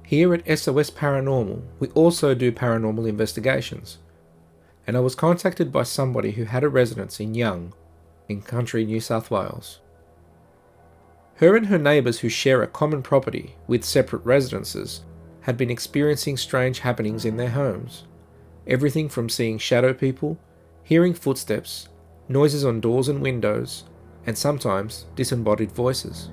Here at SOS Paranormal, we also do paranormal investigations, and I was contacted by somebody who had a residence in Young, in country New South Wales. Her and her neighbours, who share a common property with separate residences, had been experiencing strange happenings in their homes. Everything from seeing shadow people, hearing footsteps, noises on doors and windows, and sometimes disembodied voices.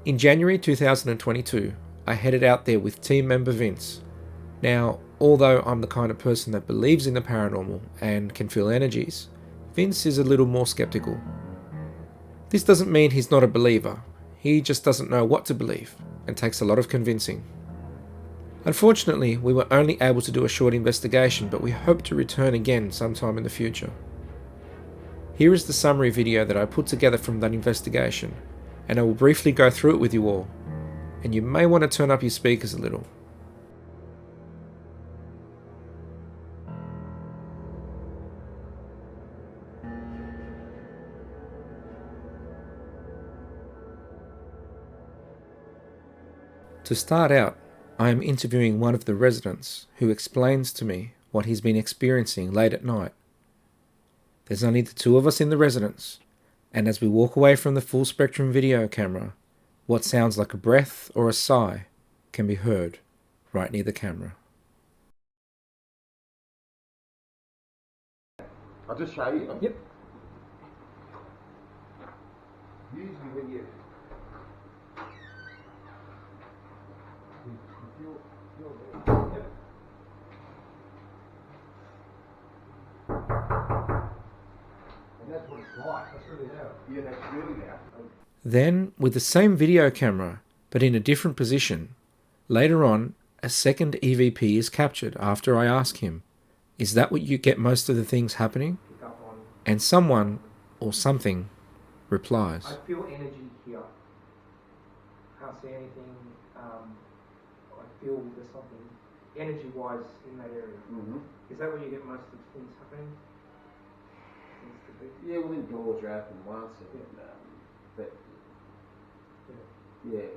In January 2022, I headed out there with team member Vince. Now, although I'm the kind of person that believes in the paranormal and can feel energies, Vince is a little more skeptical. This doesn't mean he's not a believer, he just doesn't know what to believe and takes a lot of convincing. Unfortunately, we were only able to do a short investigation, but we hope to return again sometime in the future. Here is the summary video that I put together from that investigation, and I will briefly go through it with you all, and you may want to turn up your speakers a little. To start out, I am interviewing one of the residents who explains to me what he's been experiencing late at night. There's only the two of us in the residence, and as we walk away from the full spectrum video camera, what sounds like a breath or a sigh can be heard right near the camera. I'll just show you. Yep. Usually when you and that's what it's like. That's really loud. Yeah, that's really loud. Then, with the same video camera, but in a different position, later on, a second EVP is captured after I ask him, "Is that what you get most of the things happening?" And someone, or something, replies, I feel energy here. Can't see anything. I feel there's something energy-wise in that area. Mm-hmm. Is that where you get most of things happening? Seems to be. Yeah, well, the doors are open once, and but yeah.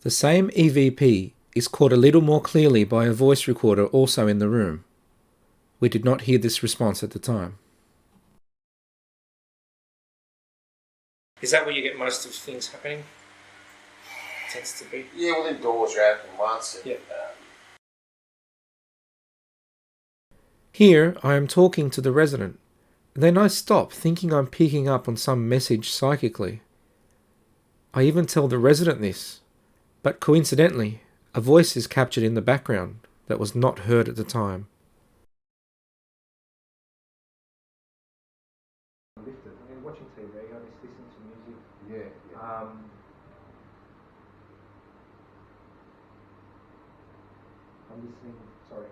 The same EVP is caught a little more clearly by a voice recorder also in the room. We did not hear this response at the time. Is that where you get most of things happening? Tends to be. Yeah, well, the doors are open once, and Here I am talking to the resident. Then I stop, thinking I'm picking up on some message psychically. I even tell the resident this, but coincidentally, a voice is captured in the background that was not heard at the time. Lifted. I mean, watching TV, I just listen to music. yeah. I'm listening. Sorry.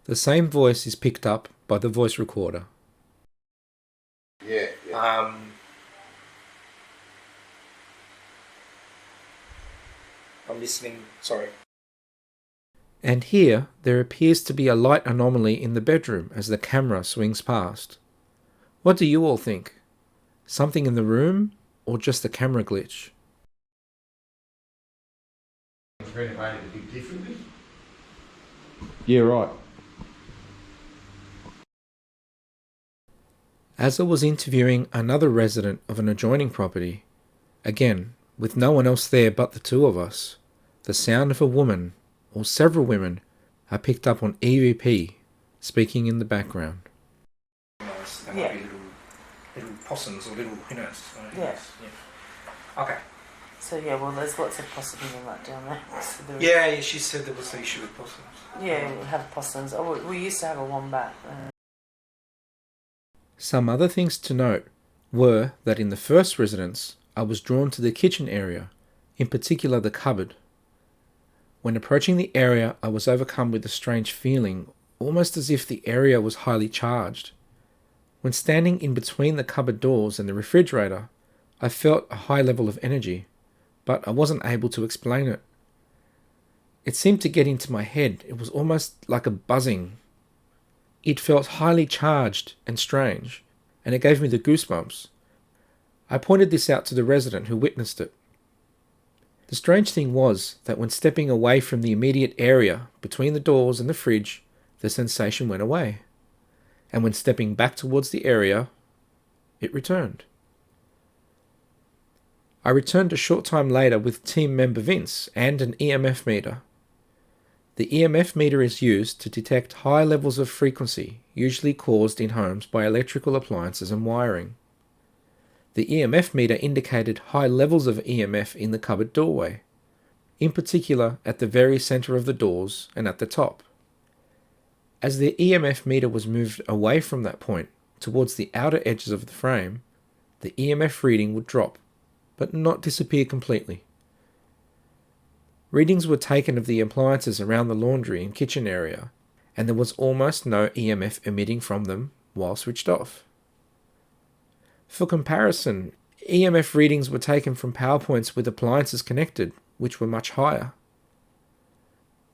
The same voice is picked up by the voice recorder. Yeah. I'm listening. Sorry. And here, there appears to be a light anomaly in the bedroom as the camera swings past. What do you all think? Something in the room, or just a camera glitch? It's renovated a bit differently. Yeah, right. As I was interviewing another resident of an adjoining property, again, with no one else there but the two of us, the sound of a woman, or several women, are picked up on EVP, speaking in the background. Yeah. Little possums or little, Yeah. Okay. So yeah, well, there's lots of possums and that down there. So Yeah, she said there was an issue with possums. Yeah, we have possums. Oh, we used to have a wombat. Some other things to note were that in the first residence, I was drawn to the kitchen area, in particular the cupboard. When approaching the area, I was overcome with a strange feeling, almost as if the area was highly charged. When standing in between the cupboard doors and the refrigerator, I felt a high level of energy, but I wasn't able to explain it. It seemed to get into my head. It was almost like a buzzing. It felt highly charged and strange, and it gave me the goosebumps. I pointed this out to the resident who witnessed it. The strange thing was that when stepping away from the immediate area between the doors and the fridge, the sensation went away. And when stepping back towards the area, it returned. I returned a short time later with team member Vince and an EMF meter. The EMF meter is used to detect high levels of frequency, usually caused in homes by electrical appliances and wiring. The EMF meter indicated high levels of EMF in the cupboard doorway, in particular at the very center of the doors and at the top. As the EMF meter was moved away from that point towards the outer edges of the frame, the EMF reading would drop, but not disappear completely. Readings were taken of the appliances around the laundry and kitchen area, and there was almost no EMF emitting from them while switched off. For comparison, EMF readings were taken from power points with appliances connected, which were much higher.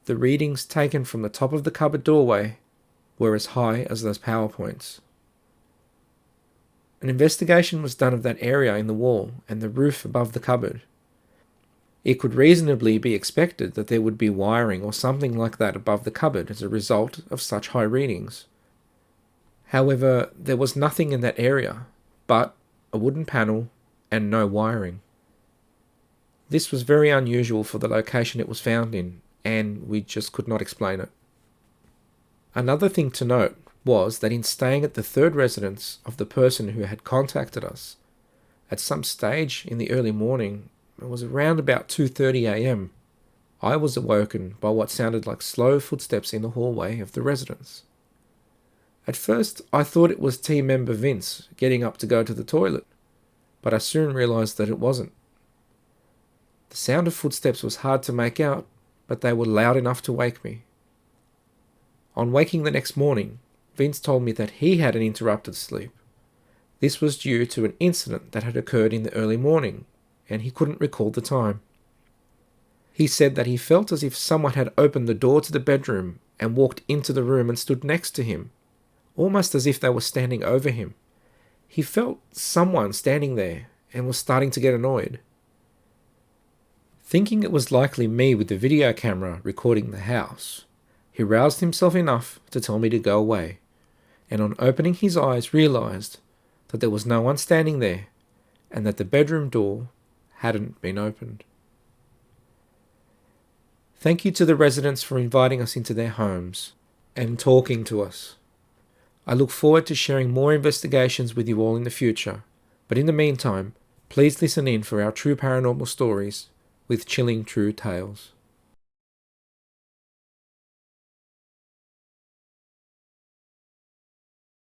The readings taken from the top of the cupboard doorway were as high as those power points. An investigation was done of that area in the wall and the roof above the cupboard. It could reasonably be expected that there would be wiring or something like that above the cupboard as a result of such high readings. However, there was nothing in that area but a wooden panel and no wiring. This was very unusual for the location it was found in, and we just could not explain it. Another thing to note was that in staying at the third residence of the person who had contacted us, at some stage in the early morning, it was around about 2:30 a.m., I was awoken by what sounded like slow footsteps in the hallway of the residence. At first, I thought it was team member Vince getting up to go to the toilet, but I soon realized that it wasn't. The sound of footsteps was hard to make out, but they were loud enough to wake me. On waking the next morning, Vince told me that he had an interrupted sleep. This was due to an incident that had occurred in the early morning, and he couldn't recall the time. He said that he felt as if someone had opened the door to the bedroom and walked into the room and stood next to him, almost as if they were standing over him. He felt someone standing there and was starting to get annoyed. Thinking it was likely me with the video camera recording the house, he roused himself enough to tell me to go away, and on opening his eyes realized that there was no one standing there and that the bedroom door hadn't been opened. Thank you to the residents for inviting us into their homes and talking to us. I look forward to sharing more investigations with you all in the future, but in the meantime, please listen in for our true paranormal stories with chilling true tales.